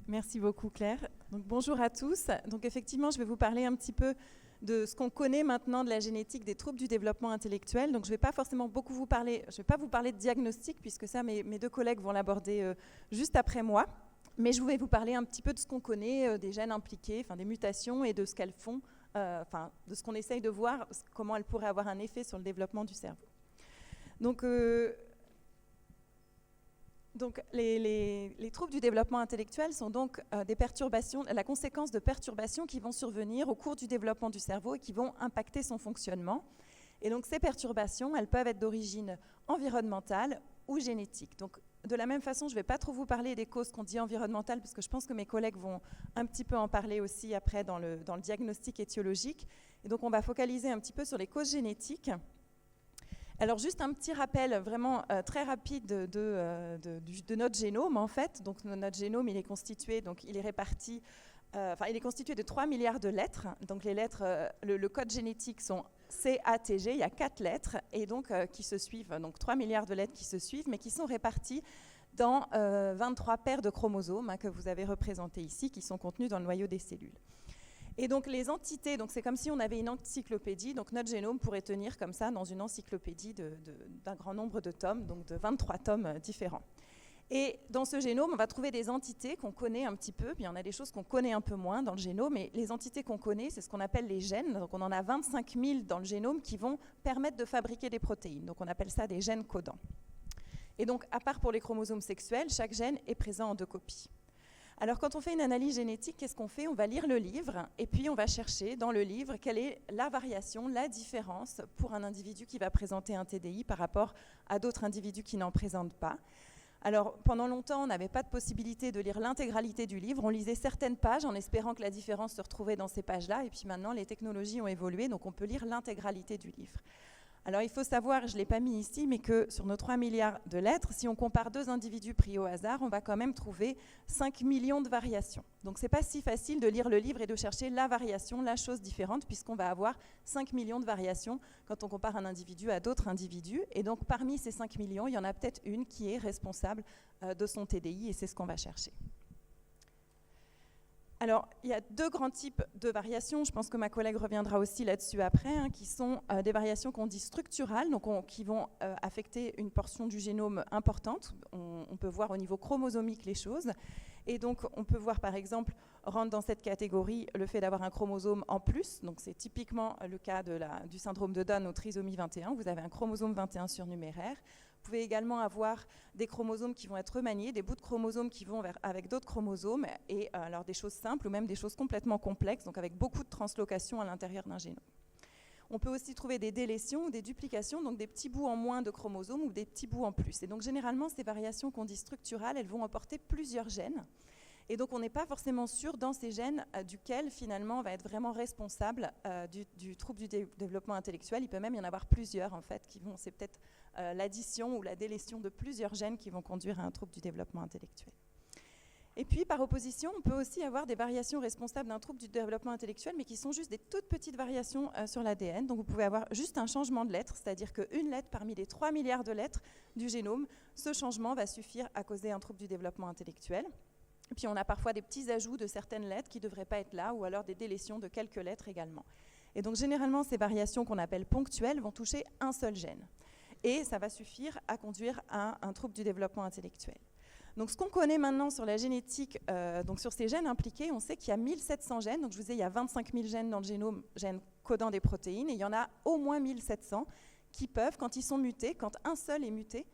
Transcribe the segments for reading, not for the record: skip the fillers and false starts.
Merci beaucoup Claire. Donc, bonjour à tous. Donc effectivement, je vais vous parler un petit peu de ce qu'on connaît maintenant de la génétique des troubles du développement intellectuel. Donc je ne vais pas forcément beaucoup vous parler, je vais pas vous parler de diagnostic puisque ça mes deux collègues vont l'aborder juste après moi. Mais je vais vous parler un petit peu de ce qu'on connaît, des gènes impliqués, enfin des mutations et de ce qu'elles font, de ce qu'on essaye de voir, comment elles pourraient avoir un effet sur le développement du cerveau. Donc les troubles du développement intellectuel sont donc des perturbations, la conséquence de perturbations qui vont survenir au cours du développement du cerveau et qui vont impacter son fonctionnement. Et donc ces perturbations, elles peuvent être d'origine environnementale ou génétique. Donc de la même façon, je ne vais pas trop vous parler des causes qu'on dit environnementales, parce que je pense que mes collègues vont un petit peu en parler aussi après dans le diagnostic étiologique. Et donc on va focaliser un petit peu sur les causes génétiques. Alors juste un petit rappel vraiment très rapide de notre génome en fait. Donc notre génome il est constitué, donc il est réparti, il est constitué de 3 milliards de lettres. Donc les lettres, le code génétique sont C, A, T, G. Il y a 4 lettres et donc qui se suivent, donc 3 milliards de lettres qui se suivent, mais qui sont réparties dans 23 paires de chromosomes que vous avez représentés ici, qui sont contenus dans le noyau des cellules. Et donc les entités, donc c'est comme si on avait une encyclopédie, donc notre génome pourrait tenir comme ça dans une encyclopédie d'un grand nombre de tomes, donc de 23 tomes différents. Et dans ce génome, on va trouver des entités qu'on connaît un petit peu, puis il y en a des choses qu'on connaît un peu moins dans le génome, mais les entités qu'on connaît, c'est ce qu'on appelle les gènes, donc on en a 25 000 dans le génome qui vont permettre de fabriquer des protéines, donc on appelle ça des gènes codants. Et donc à part pour les chromosomes sexuels, chaque gène est présent en 2 copies. Alors quand on fait une analyse génétique, qu'est-ce qu'on fait? On va lire le livre et puis on va chercher dans le livre quelle est la variation, la différence pour un individu qui va présenter un TDI par rapport à d'autres individus qui n'en présentent pas. Alors pendant longtemps, on n'avait pas de possibilité de lire l'intégralité du livre, on lisait certaines pages en espérant que la différence se retrouvait dans ces pages-là, et puis maintenant les technologies ont évolué, donc on peut lire l'intégralité du livre. Alors il faut savoir, je ne l'ai pas mis ici, mais que sur nos 3 milliards de lettres, si on compare 2 individus pris au hasard, on va quand même trouver 5 millions de variations. Donc ce n'est pas si facile de lire le livre et de chercher la variation, la chose différente, puisqu'on va avoir 5 millions de variations quand on compare un individu à d'autres individus. Et donc parmi ces 5 millions, il y en a peut-être une qui est responsable de son TDI, et c'est ce qu'on va chercher. Alors, il y a 2 grands types de variations, je pense que ma collègue reviendra aussi là-dessus après, qui sont des variations qu'on dit structurales, donc qui vont affecter une portion du génome importante. On peut voir au niveau chromosomique les choses. Et donc, on peut voir par exemple, rentre dans cette catégorie le fait d'avoir un chromosome en plus. Donc, c'est typiquement le cas du syndrome de Down ou trisomie 21. Vous avez un chromosome 21 surnuméraire. Vous pouvez également avoir des chromosomes qui vont être remaniés, des bouts de chromosomes qui vont avec d'autres chromosomes, et alors des choses simples ou même des choses complètement complexes, donc avec beaucoup de translocations à l'intérieur d'un génome. On peut aussi trouver des délétions ou des duplications, donc des petits bouts en moins de chromosomes ou des petits bouts en plus. Et donc généralement, ces variations qu'on dit structurales, elles vont emporter plusieurs gènes. Et donc on n'est pas forcément sûr dans ces gènes duquel finalement va être vraiment responsable du trouble du développement intellectuel. Il peut même y en avoir plusieurs en fait, c'est peut-être l'addition ou la délétion de plusieurs gènes qui vont conduire à un trouble du développement intellectuel. Et puis, par opposition, on peut aussi avoir des variations responsables d'un trouble du développement intellectuel, mais qui sont juste des toutes petites variations sur l'ADN. Donc, vous pouvez avoir juste un changement de lettre, c'est-à-dire qu'une lettre parmi les 3 milliards de lettres du génome, ce changement va suffire à causer un trouble du développement intellectuel. Et puis, on a parfois des petits ajouts de certaines lettres qui ne devraient pas être là, ou alors des délétions de quelques lettres également. Et donc, généralement, ces variations qu'on appelle ponctuelles vont toucher un seul gène. Et ça va suffire à conduire à un trouble du développement intellectuel. Donc ce qu'on connaît maintenant sur la génétique, donc sur ces gènes impliqués, on sait qu'il y a 1700 gènes, donc je vous disais il y a 25 000 gènes dans le génome, gènes codant des protéines, et il y en a au moins 1700 qui peuvent, quand ils sont mutés, quand un seul est muté,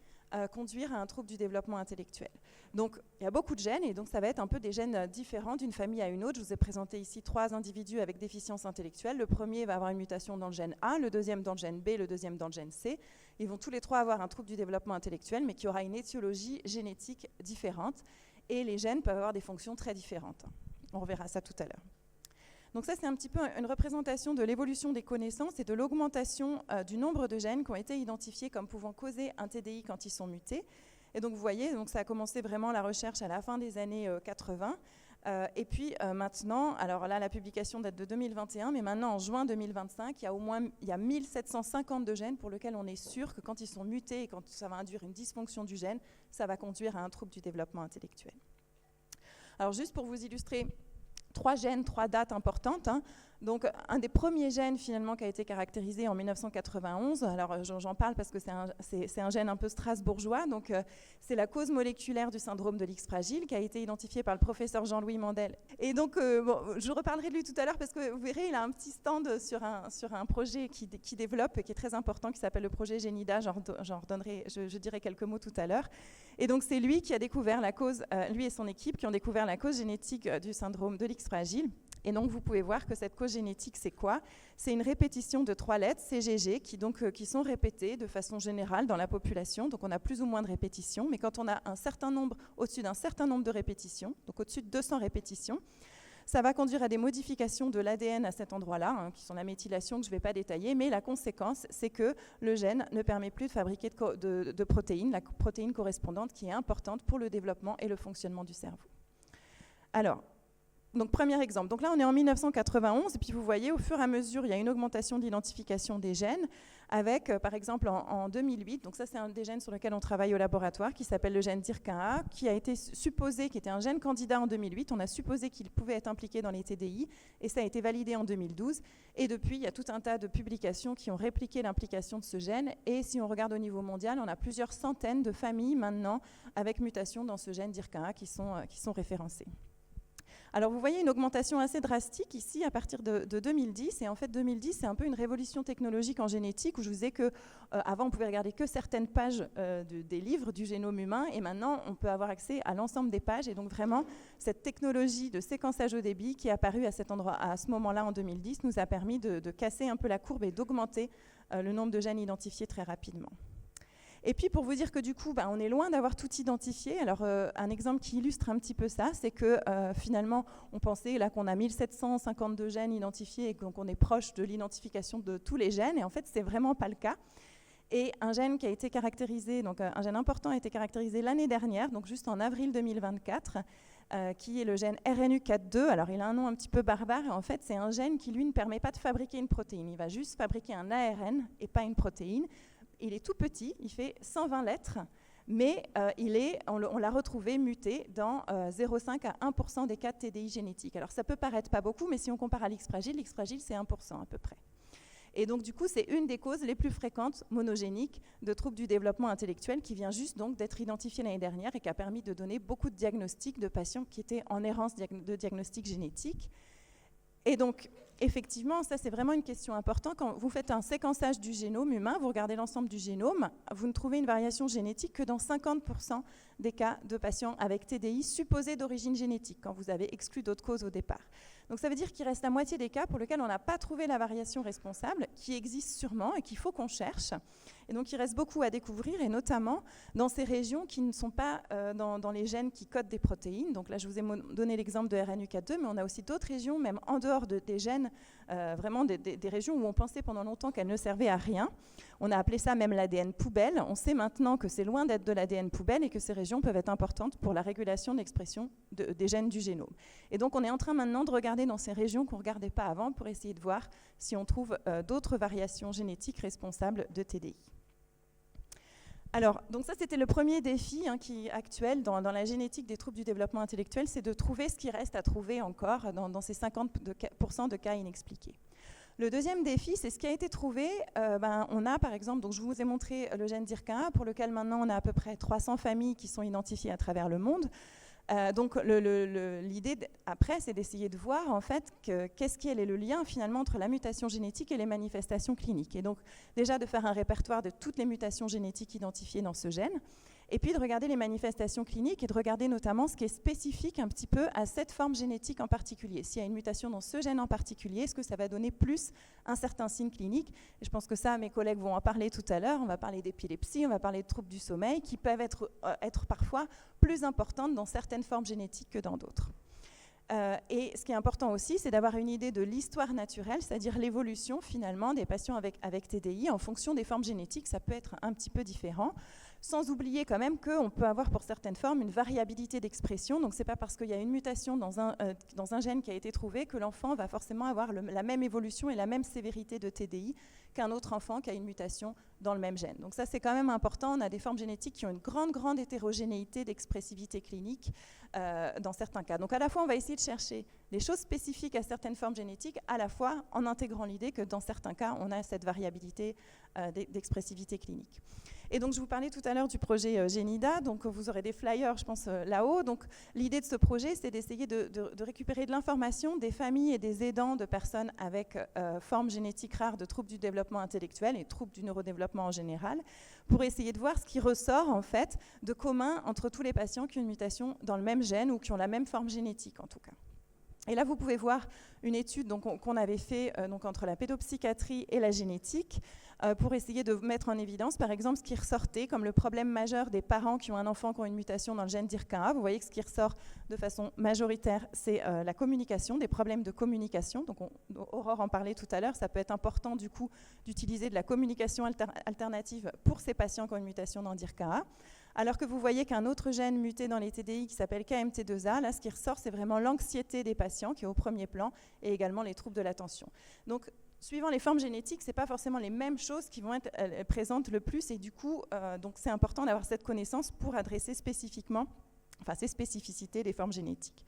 conduire à un trouble du développement intellectuel. Donc il y a beaucoup de gènes, et donc ça va être un peu des gènes différents d'une famille à une autre. Je vous ai présenté ici 3 individus avec déficience intellectuelle. Le premier va avoir une mutation dans le gène A, le deuxième dans le gène B, le deuxième dans le gène C. Ils vont tous les 3 avoir un trouble du développement intellectuel, mais qui aura une étiologie génétique différente, et les gènes peuvent avoir des fonctions très différentes. On reverra ça tout à l'heure. Donc ça, c'est un petit peu une représentation de l'évolution des connaissances et de l'augmentation du nombre de gènes qui ont été identifiés comme pouvant causer un TDI quand ils sont mutés. Et donc vous voyez, donc ça a commencé vraiment la recherche à la fin des années 80. Et puis maintenant, alors là la publication date de 2021, mais maintenant en juin 2025, il y a 1752 gènes pour lesquels on est sûr que quand ils sont mutés et quand ça va induire une dysfonction du gène, ça va conduire à un trouble du développement intellectuel. Alors juste pour vous illustrer 3 gènes, 3 dates importantes, hein. Donc, un des premiers gènes finalement qui a été caractérisé en 1991, alors j'en parle parce que c'est un gène un peu strasbourgeois, donc c'est la cause moléculaire du syndrome de l'X fragile qui a été identifiée par le professeur Jean-Louis Mandel. Et donc, je reparlerai de lui tout à l'heure parce que vous verrez, il a un petit stand sur un projet qui développe et qui est très important, qui s'appelle le projet Génida, je dirai quelques mots tout à l'heure. Et donc, c'est lui qui a découvert la cause, lui et son équipe qui ont découvert la cause génétique du syndrome de l'X fragile. Et donc, vous pouvez voir que cette cause génétique, c'est quoi? C'est une répétition de 3 lettres, CGG, qui sont répétées de façon générale dans la population. Donc, on a plus ou moins de répétitions. Mais quand on a un certain nombre, au-dessus d'un certain nombre de répétitions, donc au-dessus de 200 répétitions, ça va conduire à des modifications de l'ADN à cet endroit-là, hein, qui sont la méthylation que je ne vais pas détailler. Mais la conséquence, c'est que le gène ne permet plus de fabriquer de protéines, la protéine correspondante qui est importante pour le développement et le fonctionnement du cerveau. Alors, donc, premier exemple. Donc là, on est en 1991, et puis vous voyez, au fur et à mesure, il y a une augmentation de l'identification des gènes, avec, par exemple, en 2008, donc ça, c'est un des gènes sur lesquels on travaille au laboratoire, qui s'appelle le gène DIRK1A, qui a été supposé, qui était un gène candidat en 2008, on a supposé qu'il pouvait être impliqué dans les TDI, et ça a été validé en 2012, et depuis, il y a tout un tas de publications qui ont répliqué l'implication de ce gène, et si on regarde au niveau mondial, on a plusieurs centaines de familles, maintenant, avec mutation dans ce gène DIRK1A, qui sont référencées. Alors vous voyez une augmentation assez drastique ici à partir de 2010, et en fait 2010 c'est un peu une révolution technologique en génétique où je vous disais que avant on pouvait regarder que certaines pages des livres du génome humain, et maintenant on peut avoir accès à l'ensemble des pages, et donc vraiment cette technologie de séquençage au débit qui est apparue à ce moment-là en 2010 nous a permis de casser un peu la courbe et d'augmenter le nombre de gènes identifiés très rapidement. Et puis pour vous dire que du coup, on est loin d'avoir tout identifié. Alors un exemple qui illustre un petit peu ça, c'est que finalement, on pensait là qu'on a 1752 gènes identifiés et donc on est proche de l'identification de tous les gènes. Et en fait, c'est vraiment pas le cas. Et un gène qui a été caractérisé, donc un gène important a été caractérisé l'année dernière, donc juste en avril 2024, qui est le gène RNU4-2. Alors il a un nom un petit peu barbare, et en fait c'est un gène qui lui ne permet pas de fabriquer une protéine. Il va juste fabriquer un ARN et pas une protéine. Il est tout petit, il fait 120 lettres, mais on l'a retrouvé muté dans 0,5 à 1% des cas de TDI génétiques. Alors ça peut paraître pas beaucoup, mais si on compare à l'X fragile c'est 1% à peu près. Et donc du coup, c'est une des causes les plus fréquentes monogéniques de troubles du développement intellectuel qui vient juste donc d'être identifiée l'année dernière et qui a permis de donner beaucoup de diagnostics de patients qui étaient en errance de diagnostic génétique. Et donc, effectivement, ça c'est vraiment une question importante. Quand vous faites un séquençage du génome humain, vous regardez l'ensemble du génome, vous ne trouvez une variation génétique que dans 50% des cas de patients avec TDI supposés d'origine génétique, quand vous avez exclu d'autres causes au départ. Donc ça veut dire qu'il reste la moitié des cas pour lesquels on n'a pas trouvé la variation responsable, qui existe sûrement et qu'il faut qu'on cherche. Et donc il reste beaucoup à découvrir, et notamment dans ces régions qui ne sont pas dans les gènes qui codent des protéines. Donc là, je vous ai donné l'exemple de RNU4-2, mais on a aussi d'autres régions, même en dehors des gènes, vraiment des régions où on pensait pendant longtemps qu'elles ne servaient à rien. On a appelé ça même l'ADN poubelle. On sait maintenant que c'est loin d'être de l'ADN poubelle et que ces régions peuvent être importantes pour la régulation de l'expression des gènes du génome. Et donc on est en train maintenant de regarder dans ces régions qu'on ne regardait pas avant pour essayer de voir si on trouve d'autres variations génétiques responsables de TDI. Alors, donc ça c'était le premier défi qui est actuel dans la génétique des troubles du développement intellectuel, c'est de trouver ce qui reste à trouver encore dans ces 50% de cas inexpliqués. Le deuxième défi, c'est ce qui a été trouvé. On a par exemple, donc je vous ai montré le gène DIRK1A, pour lequel maintenant on a à peu près 300 familles qui sont identifiées à travers le monde. Donc l'idée après, c'est d'essayer de voir en fait quel est le lien finalement entre la mutation génétique et les manifestations cliniques. Et donc déjà de faire un répertoire de toutes les mutations génétiques identifiées dans ce gène, et puis de regarder les manifestations cliniques et de regarder notamment ce qui est spécifique un petit peu à cette forme génétique en particulier. S'il y a une mutation dans ce gène en particulier, est-ce que ça va donner plus un certain signe clinique? Et je pense que ça, mes collègues vont en parler tout à l'heure. On va parler d'épilepsie, on va parler de troubles du sommeil qui peuvent être parfois plus importantes dans certaines formes génétiques que dans d'autres. Et ce qui est important aussi, c'est d'avoir une idée de l'histoire naturelle, c'est-à-dire l'évolution finalement des patients avec TDI en fonction des formes génétiques. Ça peut être un petit peu différent. Sans oublier quand même qu'on peut avoir pour certaines formes une variabilité d'expression. Donc, ce n'est pas parce qu'il y a une mutation dans un gène qui a été trouvé que l'enfant va forcément avoir la même évolution et la même sévérité de TDI qu'un autre enfant qui a une mutation dans le même gène. Donc ça, c'est quand même important. On a des formes génétiques qui ont une grande hétérogénéité d'expressivité clinique dans certains cas. Donc à la fois, on va essayer de chercher des choses spécifiques à certaines formes génétiques, à la fois en intégrant l'idée que dans certains cas, on a cette variabilité d'expressivité clinique. Et donc, je vous parlais tout à l'heure du projet Génida. Donc, vous aurez des flyers, je pense, là-haut. Donc, l'idée de ce projet, c'est d'essayer de récupérer de l'information des familles et des aidants de personnes avec formes génétiques rares de troubles du développement intellectuel et troubles du neurodéveloppement en général, pour essayer de voir ce qui ressort, en fait, de commun entre tous les patients qui ont une mutation dans le même gène ou qui ont la même forme génétique, en tout cas. Et là, vous pouvez voir une étude qu'on avait fait entre la pédopsychiatrie et la génétique pour essayer de mettre en évidence, par exemple, ce qui ressortait comme le problème majeur des parents qui ont un enfant qui a une mutation dans le gène DIRCA. Vous voyez que ce qui ressort de façon majoritaire, c'est la communication, des problèmes de communication. Donc, Aurore en parlait tout à l'heure, ça peut être important du coup d'utiliser de la communication alternative pour ces patients qui ont une mutation dans DIRCA. Alors que vous voyez qu'un autre gène muté dans les TDI qui s'appelle KMT2A, là, ce qui ressort, c'est vraiment l'anxiété des patients qui est au premier plan et également les troubles de l'attention. Donc, suivant les formes génétiques, ce n'est pas forcément les mêmes choses qui vont être présentes le plus et du coup, donc c'est important d'avoir cette connaissance pour adresser spécifiquement, ces spécificités des formes génétiques.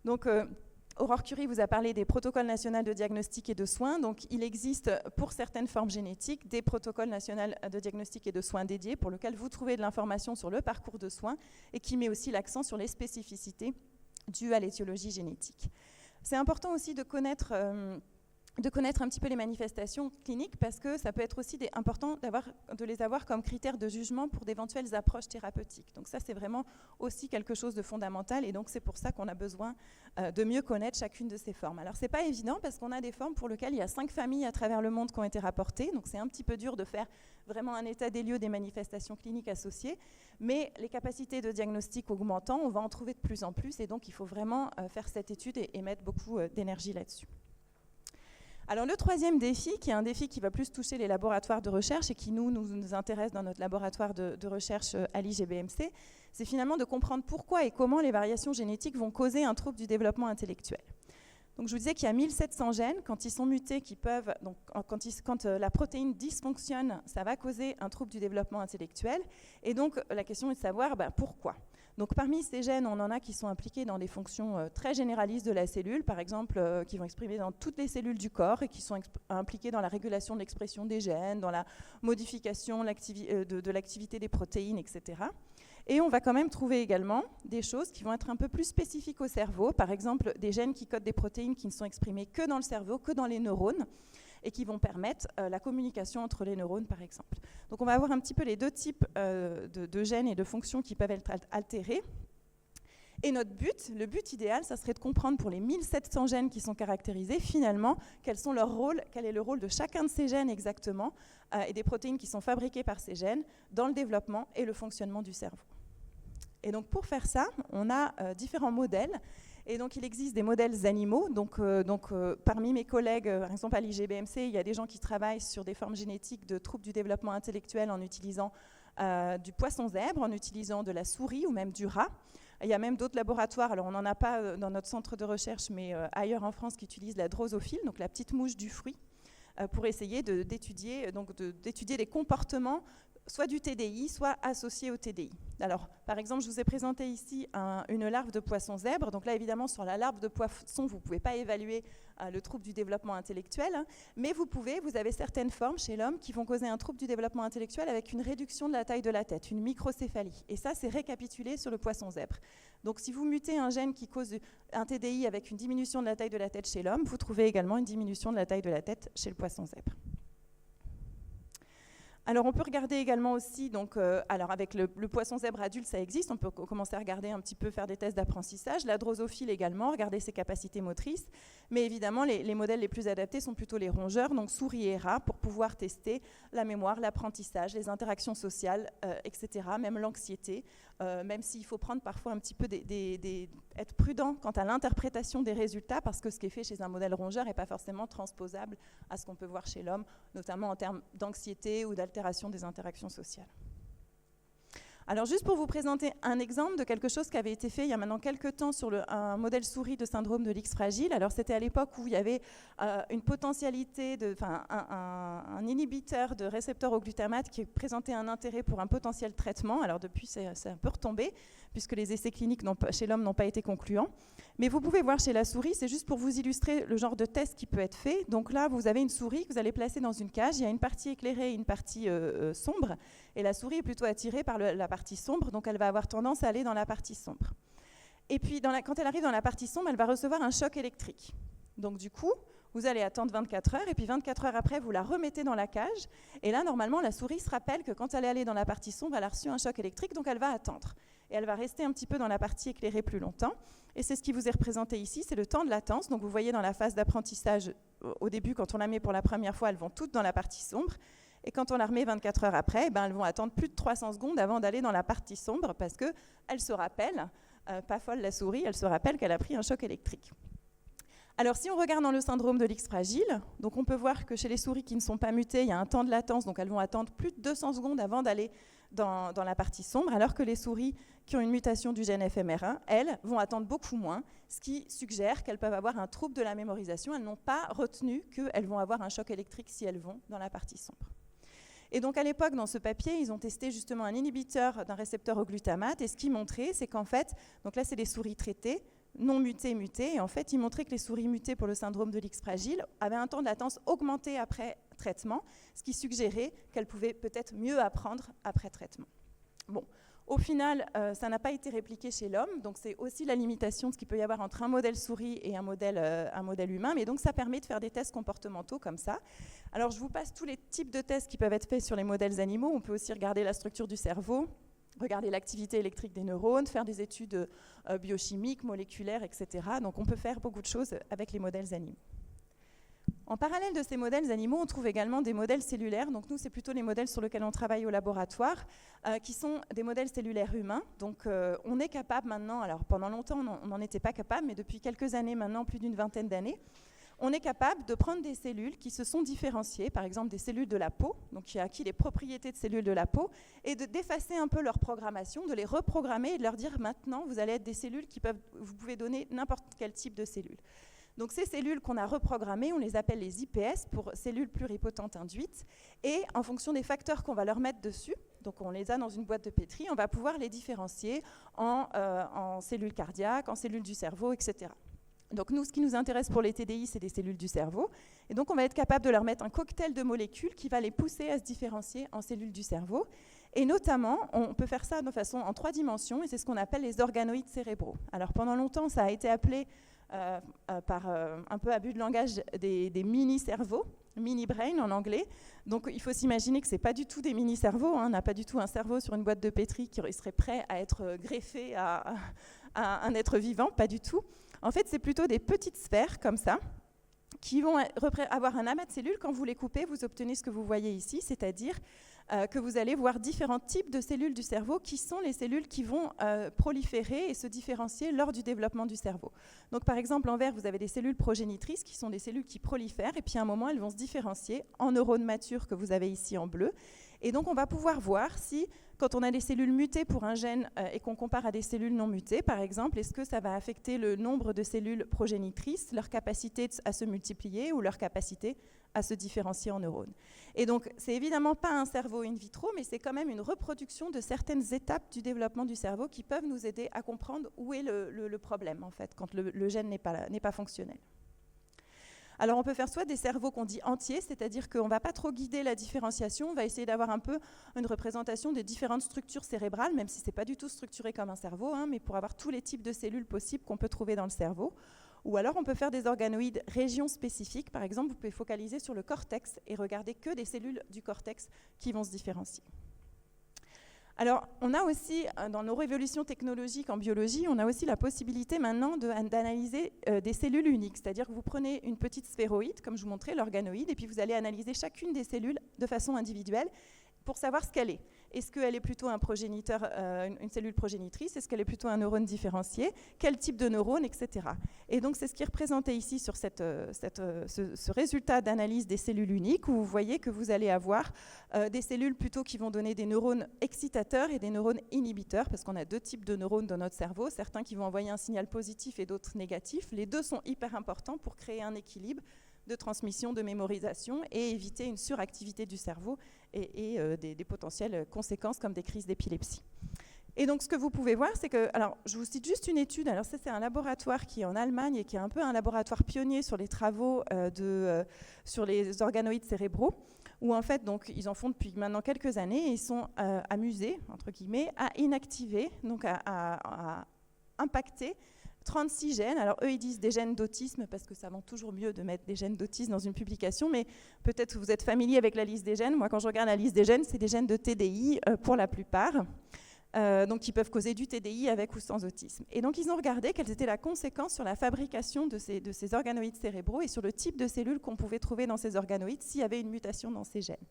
Donc, Aurore Curie vous a parlé des protocoles nationaux de diagnostic et de soins. Donc, il existe pour certaines formes génétiques des protocoles nationaux de diagnostic et de soins dédiés pour lesquels vous trouvez de l'information sur le parcours de soins et qui met aussi l'accent sur les spécificités dues à l'étiologie génétique. C'est important aussi de connaître un petit peu les manifestations cliniques parce que ça peut être aussi important de les avoir comme critères de jugement pour d'éventuelles approches thérapeutiques. Donc ça, c'est vraiment aussi quelque chose de fondamental et donc c'est pour ça qu'on a besoin de mieux connaître chacune de ces formes. Alors, c'est pas évident parce qu'on a des formes pour lesquelles il y a 5 familles à travers le monde qui ont été rapportées, donc c'est un petit peu dur de faire vraiment un état des lieux des manifestations cliniques associées, mais les capacités de diagnostic augmentant, on va en trouver de plus en plus et donc il faut vraiment faire cette étude et mettre beaucoup d'énergie là-dessus. Alors le troisième défi, qui est un défi qui va plus toucher les laboratoires de recherche et qui nous intéresse dans notre laboratoire de recherche à l'IGBMC, c'est finalement de comprendre pourquoi et comment les variations génétiques vont causer un trouble du développement intellectuel. Donc je vous disais qu'il y a 1700 gènes, quand ils sont mutés, quand la protéine dysfonctionne, ça va causer un trouble du développement intellectuel. Et donc la question est de savoir pourquoi. Donc parmi ces gènes, on en a qui sont impliqués dans des fonctions très généralistes de la cellule, par exemple qui vont exprimer dans toutes les cellules du corps et qui sont impliqués dans la régulation de l'expression des gènes, dans la modification de l'activité des protéines, etc. Et on va quand même trouver également des choses qui vont être un peu plus spécifiques au cerveau, par exemple des gènes qui codent des protéines qui ne sont exprimées que dans le cerveau, que dans les neurones, et qui vont permettre la communication entre les neurones, par exemple. Donc on va avoir un petit peu les deux types de gènes et de fonctions qui peuvent être altérés. Et notre but, le but idéal, ça serait de comprendre pour les 1700 gènes qui sont caractérisés, finalement, quels sont leurs rôles, quel est le rôle de chacun de ces gènes exactement, et des protéines qui sont fabriquées par ces gènes dans le développement et le fonctionnement du cerveau. Et donc pour faire ça, on a différents modèles. Et donc, il existe des modèles animaux. Donc, parmi mes collègues, par exemple à l'IGBMC, il y a des gens qui travaillent sur des formes génétiques de troubles du développement intellectuel en utilisant du poisson zèbre, en utilisant de la souris ou même du rat. Il y a même d'autres laboratoires, alors on n'en a pas dans notre centre de recherche, mais ailleurs en France, qui utilisent la drosophile, donc la petite mouche du fruit, pour essayer d'étudier les comportements soit du TDI, soit associé au TDI. Alors, par exemple, je vous ai présenté ici une larve de poisson zèbre. Donc là, évidemment, sur la larve de poisson, vous ne pouvez pas évaluer le trouble du développement intellectuel, mais vous avez certaines formes chez l'homme qui vont causer un trouble du développement intellectuel avec une réduction de la taille de la tête, une microcéphalie. Et ça, c'est récapitulé sur le poisson zèbre. Donc, si vous mutez un gène qui cause un TDI avec une diminution de la taille de la tête chez l'homme, vous trouvez également une diminution de la taille de la tête chez le poisson zèbre. Alors, on peut regarder également aussi, alors avec le poisson zèbre adulte, ça existe, on peut commencer à regarder un petit peu, faire des tests d'apprentissage, la drosophile également, regarder ses capacités motrices, mais évidemment, les modèles les plus adaptés sont plutôt les rongeurs, donc souris et rats, pour pouvoir tester la mémoire, l'apprentissage, les interactions sociales, etc., même l'anxiété, même s'il faut prendre parfois un petit peu être prudent quant à l'interprétation des résultats, parce que ce qui est fait chez un modèle rongeur n'est pas forcément transposable à ce qu'on peut voir chez l'homme, notamment en termes d'anxiété ou d'altération des interactions sociales. Alors juste pour vous présenter un exemple de quelque chose qui avait été fait il y a maintenant quelques temps sur un modèle souris de syndrome de l'X fragile. Alors c'était à l'époque où il y avait une potentialité, un inhibiteur de récepteurs au glutamate qui présentait un intérêt pour un potentiel traitement. Alors depuis c'est un peu retombé puisque les essais cliniques chez l'homme n'ont pas été concluants. Mais vous pouvez voir chez la souris, c'est juste pour vous illustrer le genre de test qui peut être fait. Donc là vous avez une souris que vous allez placer dans une cage, il y a une partie éclairée et une partie sombre. Et la souris est plutôt attirée par la partie sombre, donc elle va avoir tendance à aller dans la partie sombre. Et puis, quand elle arrive dans la partie sombre, elle va recevoir un choc électrique. Donc du coup, vous allez attendre 24 heures, et puis 24 heures après, vous la remettez dans la cage. Et là, normalement, la souris se rappelle que quand elle est allée dans la partie sombre, elle a reçu un choc électrique, donc elle va attendre. Et elle va rester un petit peu dans la partie éclairée plus longtemps. Et c'est ce qui vous est représenté ici, c'est le temps de latence. Donc vous voyez dans la phase d'apprentissage, au début, quand on la met pour la première fois, elles vont toutes dans la partie sombre. Et quand on la remet 24 heures après, elles vont attendre plus de 300 secondes avant d'aller dans la partie sombre parce qu'elle se rappelle, pas folle la souris, elle se rappelle qu'elle a pris un choc électrique. Alors si on regarde dans le syndrome de l'X fragile, donc on peut voir que chez les souris qui ne sont pas mutées, il y a un temps de latence, donc elles vont attendre plus de 200 secondes avant d'aller dans la partie sombre, alors que les souris qui ont une mutation du gène FMR1, elles, vont attendre beaucoup moins, ce qui suggère qu'elles peuvent avoir un trouble de la mémorisation. Elles n'ont pas retenu qu'elles vont avoir un choc électrique si elles vont dans la partie sombre. Et donc à l'époque, dans ce papier, ils ont testé justement un inhibiteur d'un récepteur au glutamate, et ce qu'ils montraient, c'est qu'en fait, donc là c'est des souris traitées, non mutées, mutées, et en fait ils montraient que les souris mutées pour le syndrome de l'X fragile avaient un temps de latence augmenté après traitement, ce qui suggérait qu'elles pouvaient peut-être mieux apprendre après traitement. Bon. Au final, ça n'a pas été répliqué chez l'homme, donc c'est aussi la limitation de ce qu'il peut y avoir entre un modèle souris et un modèle humain, mais donc ça permet de faire des tests comportementaux comme ça. Alors je vous passe tous les types de tests qui peuvent être faits sur les modèles animaux. On peut aussi regarder la structure du cerveau, regarder l'activité électrique des neurones, faire des études biochimiques, moléculaires, etc. Donc on peut faire beaucoup de choses avec les modèles animaux. En parallèle de ces modèles animaux, on trouve également des modèles cellulaires. Donc nous, c'est plutôt les modèles sur lesquels on travaille au laboratoire, qui sont des modèles cellulaires humains. Donc on est capable maintenant, alors pendant longtemps on n'en était pas capable, mais depuis quelques années maintenant, plus d'une vingtaine d'années, on est capable de prendre des cellules qui se sont différenciées, par exemple des cellules de la peau, donc qui a acquis les propriétés de cellules de la peau, et d'effacer un peu leur programmation, de les reprogrammer et de leur dire maintenant, vous allez être des cellules vous pouvez donner n'importe quel type de cellules. Donc ces cellules qu'on a reprogrammées, on les appelle les IPS, pour cellules pluripotentes induites, et en fonction des facteurs qu'on va leur mettre dessus, donc on les a dans une boîte de pétri, on va pouvoir les différencier en cellules cardiaques, en cellules du cerveau, etc. Donc nous, ce qui nous intéresse pour les TDI, c'est des cellules du cerveau, et donc on va être capable de leur mettre un cocktail de molécules qui va les pousser à se différencier en cellules du cerveau. Et notamment, on peut faire ça de façon en 3 dimensions, et c'est ce qu'on appelle les organoïdes cérébraux. Alors pendant longtemps, ça a été appelé par un peu abus de langage des mini-cerveaux, mini-brain en anglais. Donc il faut s'imaginer que ce n'est pas du tout des mini-cerveaux, hein. On n'a pas du tout un cerveau sur une boîte de pétri qui serait prêt à être greffé à un être vivant, pas du tout. En fait, c'est plutôt des petites sphères comme ça, qui vont avoir un amas de cellules. Quand vous les coupez, vous obtenez ce que vous voyez ici, c'est-à-dire que vous allez voir différents types de cellules du cerveau qui sont les cellules qui vont proliférer et se différencier lors du développement du cerveau. Donc par exemple, en vert, vous avez des cellules progénitrices qui sont des cellules qui prolifèrent, et puis à un moment, elles vont se différencier en neurones matures que vous avez ici en bleu. Et donc on va pouvoir voir si, quand on a des cellules mutées pour un gène et qu'on compare à des cellules non mutées, par exemple, est-ce que ça va affecter le nombre de cellules progénitrices, leur capacité à se multiplier ou leur capacité à se différencier en neurones. Et donc, c'est évidemment pas un cerveau in vitro, mais c'est quand même une reproduction de certaines étapes du développement du cerveau qui peuvent nous aider à comprendre où est le problème, en fait, quand le gène n'est pas fonctionnel. Alors on peut faire soit des cerveaux qu'on dit entiers, c'est-à-dire qu'on ne va pas trop guider la différenciation, on va essayer d'avoir un peu une représentation des différentes structures cérébrales, même si ce n'est pas du tout structuré comme un cerveau, hein, mais pour avoir tous les types de cellules possibles qu'on peut trouver dans le cerveau. Ou alors on peut faire des organoïdes régions spécifiques, par exemple vous pouvez focaliser sur le cortex et regarder que des cellules du cortex qui vont se différencier. Alors, on a aussi, dans nos révolutions technologiques en biologie, on a aussi la possibilité maintenant d'analyser des cellules uniques. C'est-à-dire que vous prenez une petite sphéroïde, comme je vous montrais, l'organoïde, et puis vous allez analyser chacune des cellules de façon individuelle pour savoir ce qu'elle est. Est-ce qu'elle est plutôt un progéniteur, une cellule progénitrice? Est-ce qu'elle est plutôt un neurone différencié? Quel type de neurone, etc. Et donc c'est ce qui est représenté ici sur ce résultat d'analyse des cellules uniques, où vous voyez que vous allez avoir des cellules plutôt qui vont donner des neurones excitateurs et des neurones inhibiteurs, parce qu'on a deux types de neurones dans notre cerveau, certains qui vont envoyer un signal positif et d'autres négatifs. Les deux sont hyper importants pour créer un équilibre de transmission, de mémorisation et éviter une suractivité du cerveau et des potentielles conséquences comme des crises d'épilepsie. Et donc ce que vous pouvez voir, c'est que, alors je vous cite juste une étude, alors ça c'est un laboratoire qui est en Allemagne et qui est un peu un laboratoire pionnier sur les travaux sur les organoïdes cérébraux, où en fait donc, ils en font depuis maintenant quelques années et ils sont amusés, entre guillemets, à inactiver, donc à impacter 36 gènes. Alors eux ils disent des gènes d'autisme parce que ça vend toujours mieux de mettre des gènes d'autisme dans une publication, mais peut-être que vous êtes familier avec la liste des gènes. Moi quand je regarde la liste des gènes, c'est des gènes de TDI pour la plupart, donc qui peuvent causer du TDI avec ou sans autisme. Et donc ils ont regardé quelles étaient les conséquences sur la fabrication de ces organoïdes cérébraux et sur le type de cellules qu'on pouvait trouver dans ces organoïdes s'il y avait une mutation dans ces gènes.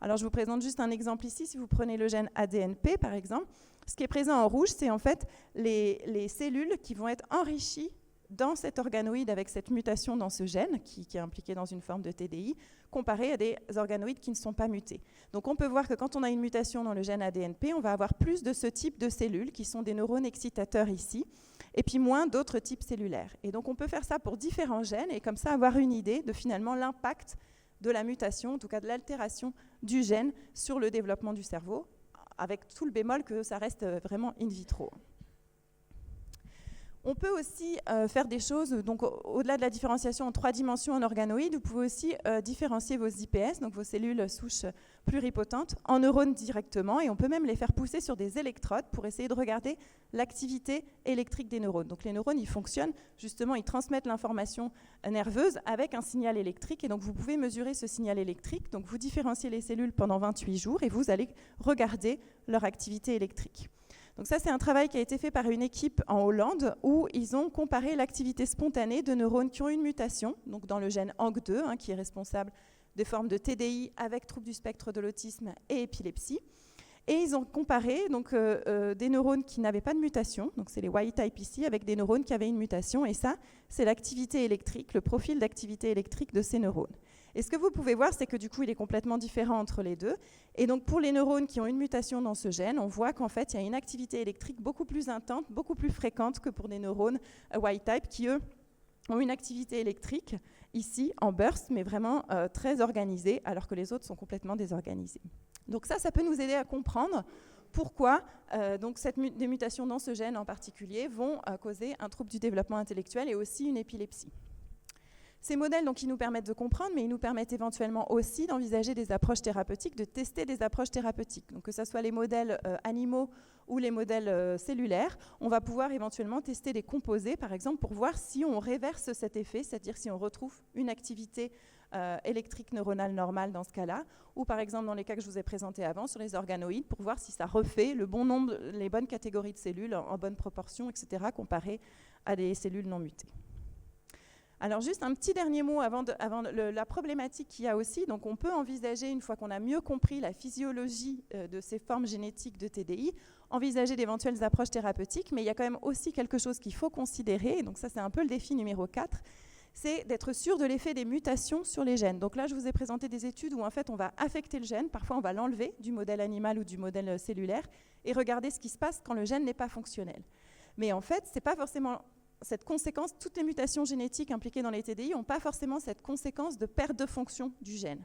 Alors je vous présente juste un exemple ici. Si vous prenez le gène ADNP par exemple, ce qui est présent en rouge, c'est en fait les cellules qui vont être enrichies dans cet organoïde avec cette mutation dans ce gène, qui est impliqué dans une forme de TDI, comparé à des organoïdes qui ne sont pas mutés. Donc on peut voir que quand on a une mutation dans le gène ADNP, on va avoir plus de ce type de cellules, qui sont des neurones excitateurs ici, et puis moins d'autres types cellulaires. Et donc on peut faire ça pour différents gènes, et comme ça avoir une idée de finalement l'impact de la mutation, en tout cas de l'altération du gène sur le développement du cerveau, avec tout le bémol que ça reste vraiment in vitro. On peut aussi faire des choses, donc au-delà de la différenciation en 3 dimensions en organoïdes, vous pouvez aussi différencier vos IPS, donc vos cellules souches pluripotentes, en neurones directement, et on peut même les faire pousser sur des électrodes pour essayer de regarder l'activité électrique des neurones. Donc les neurones, ils fonctionnent, justement, ils transmettent l'information nerveuse avec un signal électrique, et donc vous pouvez mesurer ce signal électrique, donc vous différenciez les cellules pendant 28 jours, et vous allez regarder leur activité électrique. Donc ça, c'est un travail qui a été fait par une équipe en Hollande où ils ont comparé l'activité spontanée de neurones qui ont une mutation, donc dans le gène ANG2, qui est responsable des formes de TDI avec troubles du spectre de l'autisme et épilepsie. Et ils ont comparé donc, des neurones qui n'avaient pas de mutation, donc c'est les wild-type ici, avec des neurones qui avaient une mutation. Et ça, c'est l'activité électrique, le profil d'activité électrique de ces neurones. Et ce que vous pouvez voir, c'est que du coup, il est complètement différent entre les deux. Et donc, pour les neurones qui ont une mutation dans ce gène, on voit qu'en fait, il y a une activité électrique beaucoup plus intense, beaucoup plus fréquente que pour des neurones wild-type qui, eux, ont une activité électrique, ici, en burst, mais vraiment très organisée, alors que les autres sont complètement désorganisés. Donc ça peut nous aider à comprendre pourquoi donc des mutations dans ce gène en particulier vont causer un trouble du développement intellectuel et aussi une épilepsie. Ces modèles, donc, ils nous permettent de comprendre, mais ils nous permettent éventuellement aussi d'envisager des approches thérapeutiques, de tester des approches thérapeutiques. Donc, que ce soit les modèles animaux ou les modèles cellulaires, on va pouvoir éventuellement tester des composés, par exemple, pour voir si on réverse cet effet, c'est-à-dire si on retrouve une activité électrique neuronale normale dans ce cas-là, ou par exemple dans les cas que je vous ai présentés avant sur les organoïdes, pour voir si ça refait le bon nombre, les bonnes catégories de cellules en bonne proportion, etc., comparé à des cellules non mutées. Alors juste un petit dernier mot avant la problématique qu'il y a aussi. Donc on peut envisager, une fois qu'on a mieux compris la physiologie de ces formes génétiques de TDI, envisager d'éventuelles approches thérapeutiques, mais il y a quand même aussi quelque chose qu'il faut considérer, et donc ça c'est un peu le défi numéro 4, c'est d'être sûr de l'effet des mutations sur les gènes. Donc là je vous ai présenté des études où en fait on va affecter le gène, parfois on va l'enlever du modèle animal ou du modèle cellulaire, et regarder ce qui se passe quand le gène n'est pas fonctionnel. Mais en fait, c'est pas forcément cette conséquence, toutes les mutations génétiques impliquées dans les TDI n'ont pas forcément cette conséquence de perte de fonction du gène.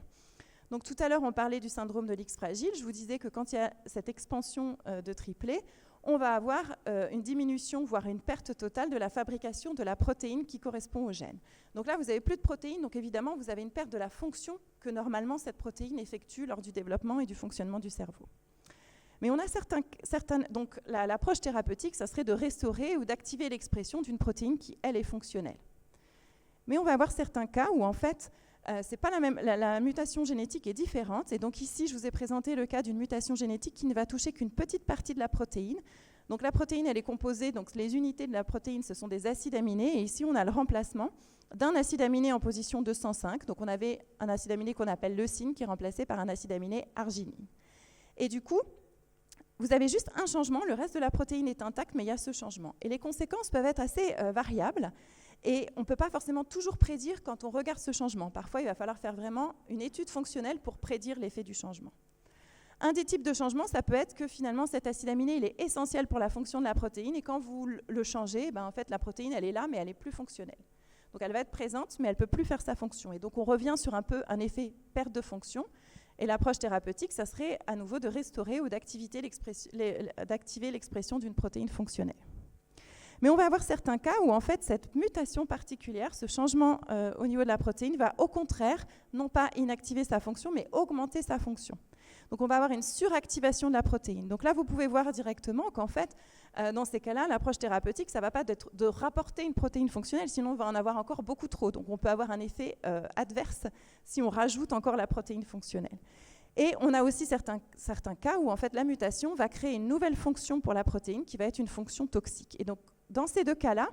Donc tout à l'heure, on parlait du syndrome de l'X fragile. Je vous disais que quand il y a cette expansion de triplet, on va avoir une diminution, voire une perte totale de la fabrication de la protéine qui correspond au gène. Donc là, vous n'avez plus de protéines, donc évidemment, vous avez une perte de la fonction que normalement cette protéine effectue lors du développement et du fonctionnement du cerveau. Mais on a donc l'approche thérapeutique, ça serait de restaurer ou d'activer l'expression d'une protéine qui, elle, est fonctionnelle. Mais on va avoir certains cas où, en fait, c'est pas la même, la mutation génétique est différente. Et donc ici, je vous ai présenté le cas d'une mutation génétique qui ne va toucher qu'une petite partie de la protéine. Donc la protéine, elle est composée, donc les unités de la protéine, ce sont des acides aminés. Et ici, on a le remplacement d'un acide aminé en position 205. Donc on avait un acide aminé qu'on appelle leucine, qui est remplacé par un acide aminé arginine. Et du coup, vous avez juste un changement, le reste de la protéine est intact, mais il y a ce changement. Et les conséquences peuvent être assez variables, et on ne peut pas forcément toujours prédire quand on regarde ce changement. Parfois, il va falloir faire vraiment une étude fonctionnelle pour prédire l'effet du changement. Un des types de changements, ça peut être que finalement, cet acide aminé, il est essentiel pour la fonction de la protéine, et quand vous le changez, en fait, la protéine, elle est là, mais elle n'est plus fonctionnelle. Donc elle va être présente, mais elle ne peut plus faire sa fonction. Et donc on revient sur un peu un effet perte de fonction. Et l'approche thérapeutique, ça serait à nouveau de restaurer ou d'activer l'expression d'une protéine fonctionnelle. Mais on va avoir certains cas où en fait cette mutation particulière, ce changement au niveau de la protéine va au contraire non pas inactiver sa fonction, mais augmenter sa fonction. Donc on va avoir une suractivation de la protéine. Donc là, vous pouvez voir directement qu'en fait, dans ces cas-là, l'approche thérapeutique, ça ne va pas être de rapporter une protéine fonctionnelle, sinon on va en avoir encore beaucoup trop. Donc on peut avoir un effet adverse si on rajoute encore la protéine fonctionnelle. Et on a aussi certains cas où en fait, la mutation va créer une nouvelle fonction pour la protéine qui va être une fonction toxique. Et donc dans ces deux cas-là,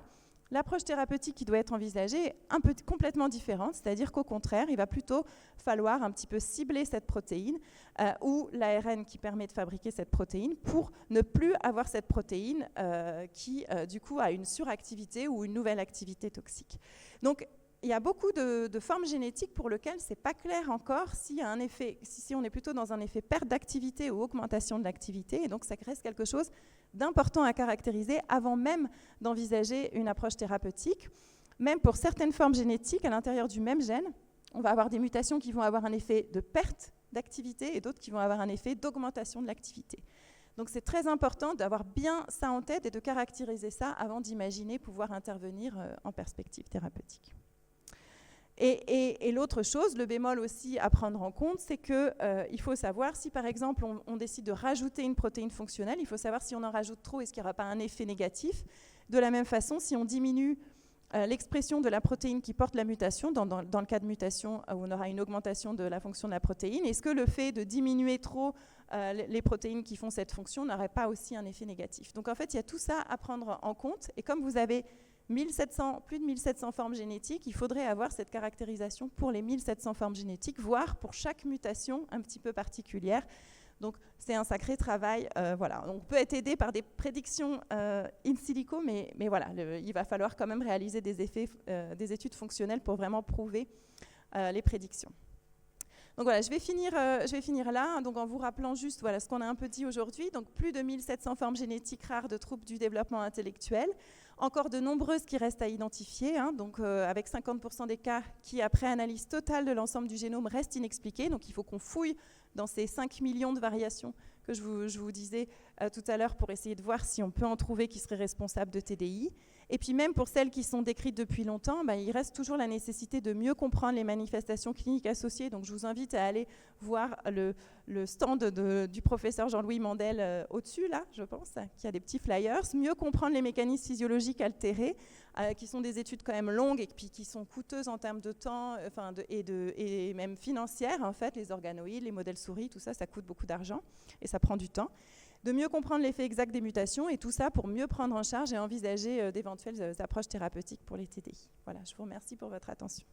l'approche thérapeutique qui doit être envisagée est un peu complètement différente, c'est-à-dire qu'au contraire, il va plutôt falloir un petit peu cibler cette protéine ou l'ARN qui permet de fabriquer cette protéine pour ne plus avoir cette protéine qui, du coup, a une suractivité ou une nouvelle activité toxique. Donc, il y a beaucoup de formes génétiques pour lesquelles ce n'est pas clair encore s'il y a un effet, si on est plutôt dans un effet perte d'activité ou augmentation de l'activité, et donc ça reste quelque chose d'important à caractériser avant même d'envisager une approche thérapeutique. Même pour certaines formes génétiques, à l'intérieur du même gène, on va avoir des mutations qui vont avoir un effet de perte d'activité et d'autres qui vont avoir un effet d'augmentation de l'activité. Donc c'est très important d'avoir bien ça en tête et de caractériser ça avant d'imaginer pouvoir intervenir en perspective thérapeutique. Et l'autre chose, le bémol aussi à prendre en compte, c'est qu'il faut savoir si par exemple on décide de rajouter une protéine fonctionnelle, il faut savoir si on en rajoute trop, est-ce qu'il n'y aura pas un effet négatif. De la même façon, si on diminue l'expression de la protéine qui porte la mutation, dans le cas de mutation où on aura une augmentation de la fonction de la protéine, est-ce que le fait de diminuer trop les protéines qui font cette fonction n'aurait pas aussi un effet négatif? Donc en fait, il y a tout ça à prendre en compte, et comme vous avez plus de 1700 formes génétiques, il faudrait avoir cette caractérisation pour les 1700 formes génétiques, voire pour chaque mutation un petit peu particulière. Donc c'est un sacré travail. Voilà. On peut être aidé par des prédictions in silico, mais voilà, il va falloir quand même réaliser des études fonctionnelles pour vraiment prouver les prédictions. Donc voilà, je vais finir là, donc en vous rappelant juste voilà, ce qu'on a un peu dit aujourd'hui. Donc plus de 1700 formes génétiques rares de troubles du développement intellectuel. Encore de nombreuses qui restent à identifier, donc avec 50% des cas qui, après analyse totale de l'ensemble du génome, restent inexpliqués. Donc il faut qu'on fouille dans ces 5 millions de variations que je vous disais tout à l'heure pour essayer de voir si on peut en trouver qui seraient responsables de TDI. Et puis même pour celles qui sont décrites depuis longtemps, il reste toujours la nécessité de mieux comprendre les manifestations cliniques associées. Donc je vous invite à aller voir le stand du professeur Jean-Louis Mandel au-dessus, là, je pense, qui a des petits flyers. Mieux comprendre les mécanismes physiologiques altérés, qui sont des études quand même longues et puis qui sont coûteuses en termes de temps et même financières, en fait, les organoïdes, les modèles souris, tout ça, ça coûte beaucoup d'argent et ça prend du temps. De mieux comprendre l'effet exact des mutations et tout ça pour mieux prendre en charge et envisager d'éventuelles approches thérapeutiques pour les TDI. Voilà, je vous remercie pour votre attention.